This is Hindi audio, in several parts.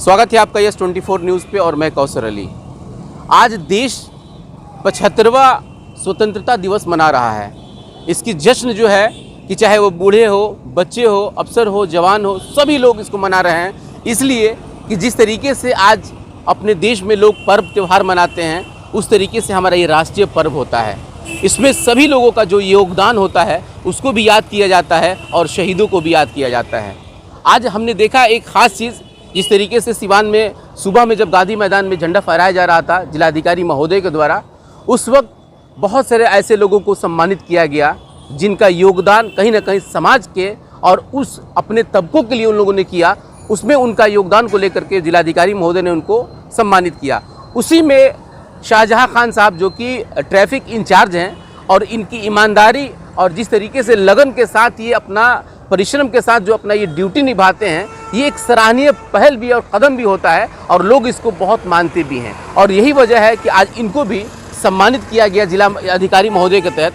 स्वागत है आपका यस24 न्यूज़ पे और मैं कौसर अली। आज देश 75वां स्वतंत्रता दिवस मना रहा है। इसकी जश्न जो है कि चाहे वो बूढ़े हो, बच्चे हो, अफसर हो, जवान हो, सभी लोग इसको मना रहे हैं। इसलिए कि जिस तरीके से आज अपने देश में लोग पर्व त्यौहार मनाते हैं, उस तरीके से हमारा ये राष्ट्रीय पर्व होता है। इसमें सभी लोगों का जो योगदान होता है उसको भी याद किया जाता है और शहीदों को भी याद किया जाता है। आज हमने देखा एक ख़ास चीज़, जिस तरीके से सिवान में सुबह में जब गांधी मैदान में झंडा फहराया जा रहा था जिलाधिकारी महोदय के द्वारा, उस वक्त बहुत सारे ऐसे लोगों को सम्मानित किया गया जिनका योगदान कहीं ना कहीं समाज के और उस अपने तबकों के लिए उन लोगों ने किया। उसमें उनका योगदान को लेकर के जिलाधिकारी महोदय ने उनको सम्मानित किया। उसी में शाहजहां खान साहब जो कि ट्रैफिक इंचार्ज हैं, और इनकी ईमानदारी और जिस तरीके से लगन के साथ ये अपना परिश्रम के साथ जो अपना ये ड्यूटी निभाते हैं, ये एक सराहनीय पहल भी और कदम भी होता है और लोग इसको बहुत मानते भी हैं। और यही वजह है कि आज इनको भी सम्मानित किया गया जिला अधिकारी महोदय के तहत।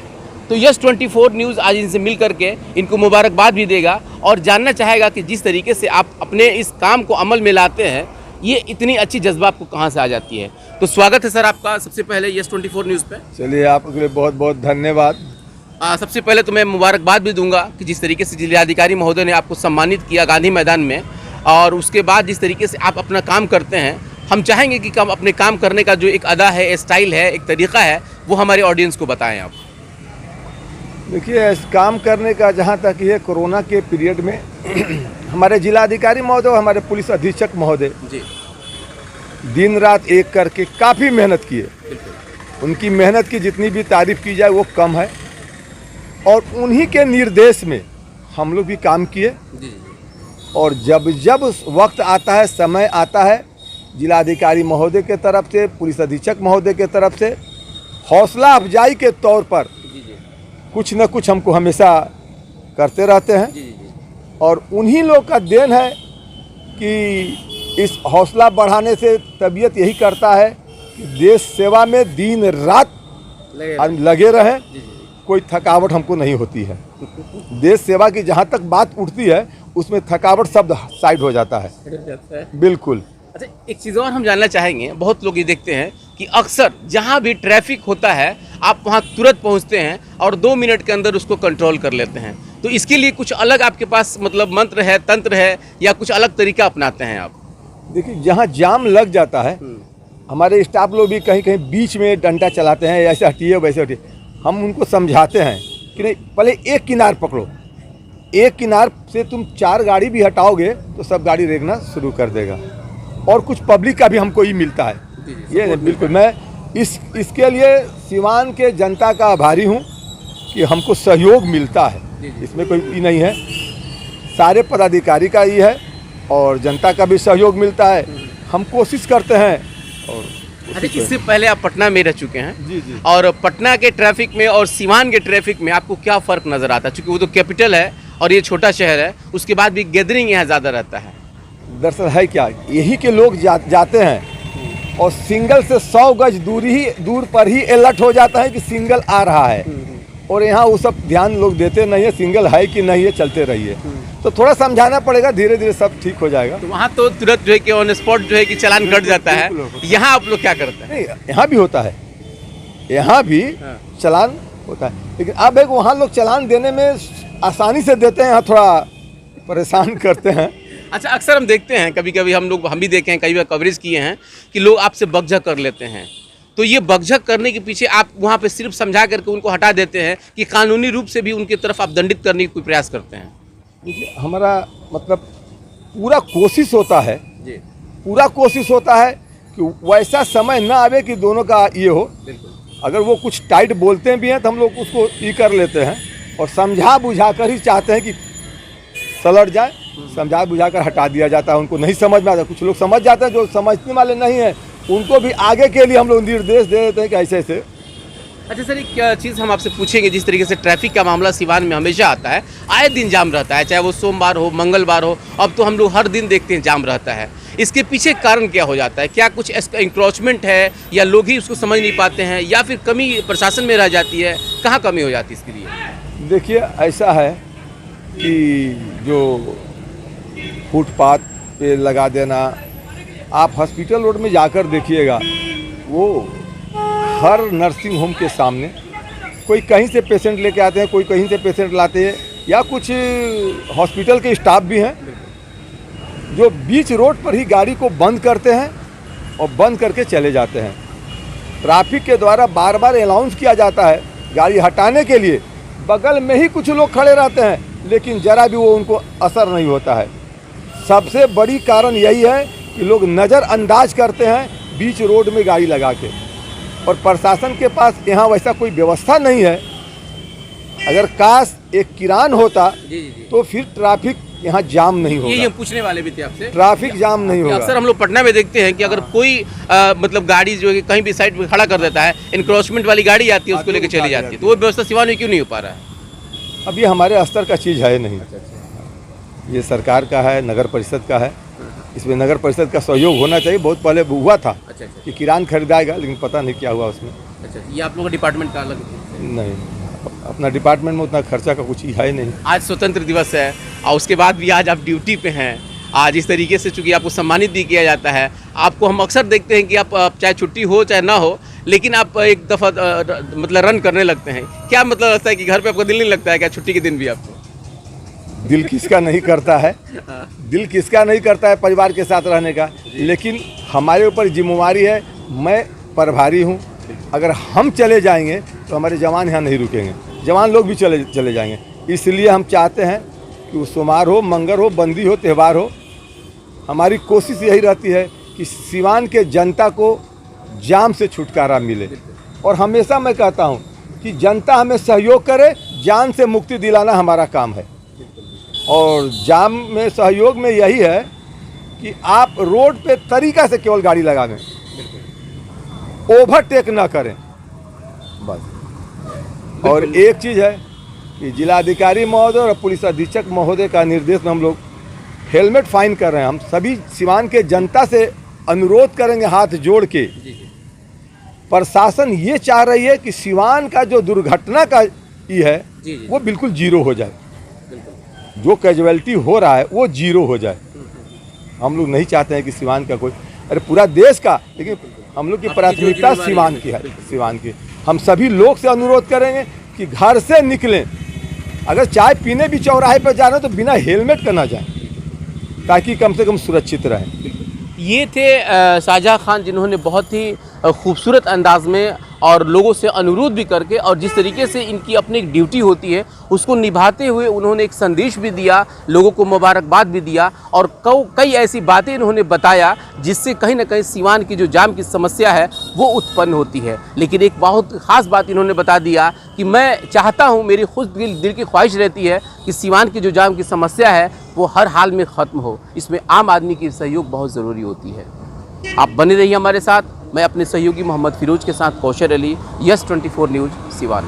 तो यस24 न्यूज़ आज इनसे मिल करके इनको मुबारकबाद भी देगा और जानना चाहेगा कि जिस तरीके से आप अपने इस काम को अमल में लाते हैं, ये इतनी अच्छी जज्बा आपको कहाँ से आ जाती है। तो स्वागत है सर आपका सबसे पहले यस24 न्यूज़ पे। चलिए, आपके लिए बहुत बहुत धन्यवाद। सबसे पहले तो मैं मुबारकबाद भी दूंगा कि जिस तरीके से जिलाधिकारी महोदय ने आपको सम्मानित किया गांधी मैदान में, और उसके बाद जिस तरीके से आप अपना काम करते हैं, हम चाहेंगे कि अपने काम करने का जो एक अदा है, स्टाइल है, एक तरीका है, वो हमारे ऑडियंस को बताएं आप। देखिए, इस काम करने का जहाँ तक ये कोरोना के पीरियड में हमारे जिलाधिकारी महोदय, हमारे पुलिस अधीक्षक महोदय जी दिन रात एक करके काफ़ी मेहनत किए। उनकी मेहनत की जितनी भी तारीफ़ की जाए वो कम है, और उन्हीं के निर्देश में हम लोग भी काम किए। और जब जब वक्त आता है, समय आता है, जिलाधिकारी महोदय के तरफ से, पुलिस अधीक्षक महोदय के तरफ से हौसला अफजाई के तौर पर कुछ न कुछ हमको हमेशा करते रहते हैं। और उन्हीं लोग का देन है कि इस हौसला बढ़ाने से तबीयत यही करता है कि देश सेवा में दिन रात लगे रहें। कोई थकावट हमको नहीं होती है। देश सेवा की जहाँ तक बात उठती है, उसमें थकावट शब्द साइड हो जाता है। बिल्कुल। अच्छा, एक चीज़ और हम जानना चाहेंगे। बहुत लोग ये देखते हैं कि अक्सर जहाँ भी ट्रैफिक होता है, आप वहाँ तुरंत पहुँचते हैं और 2 मिनट के अंदर उसको कंट्रोल कर लेते हैं। तो इसके लिए कुछ अलग आपके पास मतलब मंत्र है, तंत्र है, या कुछ अलग तरीका अपनाते हैं आप? देखिए, जहाँ जाम लग जाता है, हमारे स्टाफ लोग भी कहीं कहीं बीच में डंडा चलाते हैं, ऐसे हटिए वैसे हटिए। हम उनको समझाते हैं कि नहीं, पहले एक किनार पकड़ो, एक किनार से तुम 4 गाड़ी भी हटाओगे तो सब गाड़ी रेंगना शुरू कर देगा। और कुछ पब्लिक का भी हमको ही मिलता है। ये बिल्कुल, मैं इसके लिए सिवान के जनता का आभारी हूँ कि हमको सहयोग मिलता है। इसमें कोई ई नहीं है, सारे पदाधिकारी का ही है और जनता का भी सहयोग मिलता है। हम कोशिश करते हैं। और अरे, इससे पहले आप पटना में रह चुके हैं। जी। और पटना के ट्रैफिक में और सिवान के ट्रैफिक में आपको क्या फ़र्क नज़र आता है? क्योंकि वो तो कैपिटल है और ये छोटा शहर है, उसके बाद भी गैदरिंग यहाँ ज़्यादा रहता है। दरअसल है क्या, यही के लोग जाते हैं और सिंगल से 100 गज दूर पर ही अलर्ट हो जाता है कि सिंगल आ रहा है। और यहाँ वो सब ध्यान लोग देते नहीं है, सिंगल है कि नहीं है, चलते रहिए। तो थोड़ा समझाना पड़ेगा, धीरे धीरे सब ठीक हो जाएगा। तो वहाँ तो तुरंत जो है कि ऑन स्पॉट जो है कि चालान कट जाता है। यहाँ आप लोग क्या करते हैं? नहीं, यहाँ भी होता है, यहाँ भी चालान होता है, लेकिन अब एक वहाँ लोग चालान देने में आसानी से देते हैं, यहाँ थोड़ा परेशान करते हैं। अच्छा, अक्सर हम देखते हैं, कभी कभी हम भी देखे हैं, कई बार कवरेज किए हैं कि लोग आपसे बकझक कर लेते हैं। तो ये बकझक करने के पीछे आप वहाँ पे सिर्फ समझा करके उनको हटा देते हैं कि कानूनी रूप से भी उनकी तरफ आप दंडित करने की कोई प्रयास करते हैं? देखिए, हमारा मतलब पूरा कोशिश होता है जी, पूरा कोशिश होता है कि वैसा समय ना आवे कि दोनों का ये हो। अगर वो कुछ टाइट बोलते भी हैं तो हम लोग उसको ये कर लेते हैं और समझा बुझा कर ही चाहते हैं कि सलट जाए, समझा बुझा कर हटा दिया जाता है। उनको नहीं समझ में आता, कुछ लोग समझ जाते हैं, जो समझने वाले नहीं हैं उनको भी आगे के लिए हम लोग निर्देश दे देते हैं कि ऐसे ऐसे। अच्छा सर, एक चीज़ हम आपसे पूछेंगे। जिस तरीके से ट्रैफिक का मामला सिवान में हमेशा आता है, आए दिन जाम रहता है, चाहे वो सोमवार हो, मंगलवार हो, अब तो हम लोग हर दिन देखते हैं जाम रहता है। इसके पीछे कारण क्या हो जाता है? क्या कुछ इंक्रोचमेंट है, या लोग ही उसको समझ नहीं पाते हैं, या फिर कमी प्रशासन में रह जाती है? कहाँ कमी हो जाती है इसके लिए? देखिए, ऐसा है कि जो फुटपाथ पे लगा देना, आप हॉस्पिटल रोड में जाकर देखिएगा, वो हर नर्सिंग होम के सामने कोई कहीं से पेशेंट लेके आते हैं, कोई कहीं से पेशेंट लाते हैं, या कुछ हॉस्पिटल के स्टाफ भी हैं जो बीच रोड पर ही गाड़ी को बंद करते हैं और बंद करके चले जाते हैं। ट्रैफिक के द्वारा बार बार अनाउंस किया जाता है गाड़ी हटाने के लिए, बगल में ही कुछ लोग खड़े रहते हैं, लेकिन ज़रा भी वो उनको असर नहीं होता है। सबसे बड़ी कारण यही है कि लोग नज़रअंदाज करते हैं बीच रोड में गाड़ी लगा के, और प्रशासन के पास यहाँ वैसा कोई व्यवस्था नहीं है। अगर काश एक किरान होता तो फिर ट्रैफिक यहाँ जाम नहीं होगा। ये पूछने वाले भी थे आपसे, ट्रैफिक जाम नहीं होगा। अक्सर हम लोग पटना में देखते हैं कि अगर कोई मतलब गाड़ी जो है कहीं भी साइड पे खड़ा कर देता है, इनक्रोचमेंट वाली गाड़ी आती है उसको लेकर चली जाती है, तो वो व्यवस्था सिवान में क्यों नहीं हो पा रहा है? अब ये हमारे स्तर का चीज़ है नहीं, ये सरकार का है, नगर परिषद का है। इसमें नगर परिषद का सहयोग होना चाहिए। बहुत पहले हुआ था कि किरान खरीदाएगा, लेकिन पता नहीं क्या हुआ उसमें। ये आप लोगों का डिपार्टमेंट का अलग नहीं, अपना डिपार्टमेंट में उतना खर्चा का कुछ ही है नहीं। आज स्वतंत्र दिवस है और उसके बाद भी आज आप ड्यूटी पे हैं। आज इस तरीके से चूंकि आपको सम्मानित भी किया जाता है, आपको हम अक्सर देखते हैं कि आप चाहे छुट्टी हो चाहे ना हो, लेकिन आप एक दफ़ा मतलब रन करने लगते हैं। क्या मतलब लगता है कि घर पे आपको दिल नहीं लगता है क्या छुट्टी के दिन भी आपको? दिल किसका नहीं करता है, दिल किसका नहीं करता है परिवार के साथ रहने का, लेकिन हमारे ऊपर जिम्मेवारी है। मैं प्रभारी हूँ, अगर हम चले जाएंगे तो हमारे जवान यहाँ नहीं रुकेंगे, जवान लोग भी चले जाएंगे। इसलिए हम चाहते हैं कि वो सोमवार हो, मंगल हो, बंदी हो, त्यौहार हो, हमारी कोशिश यही रहती है कि सिवान के जनता को जाम से छुटकारा मिले। और हमेशा मैं कहता हूँ कि जनता हमें सहयोग करे, जान से मुक्ति दिलाना हमारा काम है। और जाम में सहयोग में यही है कि आप रोड पे तरीका से केवल गाड़ी लगावें, ओवरटेक ना करें, बस। और एक चीज़ है कि जिलाधिकारी महोदय और पुलिस अधीक्षक महोदय का निर्देश में हम लोग हेलमेट फाइन कर रहे हैं। हम सभी सिवान के जनता से अनुरोध करेंगे हाथ जोड़ के, प्रशासन ये चाह रही है कि सिवान का जो दुर्घटना का ये है वो बिल्कुल जीरो हो जाए, जो कैजुअलिटी हो रहा है वो जीरो हो जाए। हम लोग नहीं चाहते हैं कि सिवान का कोई, अरे पूरा देश का, लेकिन हम लोग की प्राथमिकता सिवान की है। सिवान की हम सभी लोग से अनुरोध करेंगे कि घर से निकलें, अगर चाय पीने भी चौराहे पर जा रहे हैं तो बिना हेलमेट का ना जाएं, ताकि कम से कम सुरक्षित रहें। ये थे शाहजहां खान, जिन्होंने बहुत ही खूबसूरत अंदाज में और लोगों से अनुरोध भी करके, और जिस तरीके से इनकी अपनी एक ड्यूटी होती है उसको निभाते हुए उन्होंने एक संदेश भी दिया, लोगों को मुबारकबाद भी दिया, और कई ऐसी बातें इन्होंने बताया जिससे कहीं ना कहीं सिवान की जो जाम की समस्या है वो उत्पन्न होती है। लेकिन एक बहुत ख़ास बात इन्होंने बता दिया कि मैं चाहता हूँ, मेरी खुद दिल की ख्वाहिश रहती है कि सिवान की जो जाम की समस्या है वो हर हाल में ख़त्म हो। इसमें आम आदमी की सहयोग बहुत ज़रूरी होती है। आप बने रहिए हमारे साथ। मैं अपने सहयोगी मोहम्मद फिरोज के साथ kosher Ali, yes 24 news Siwan.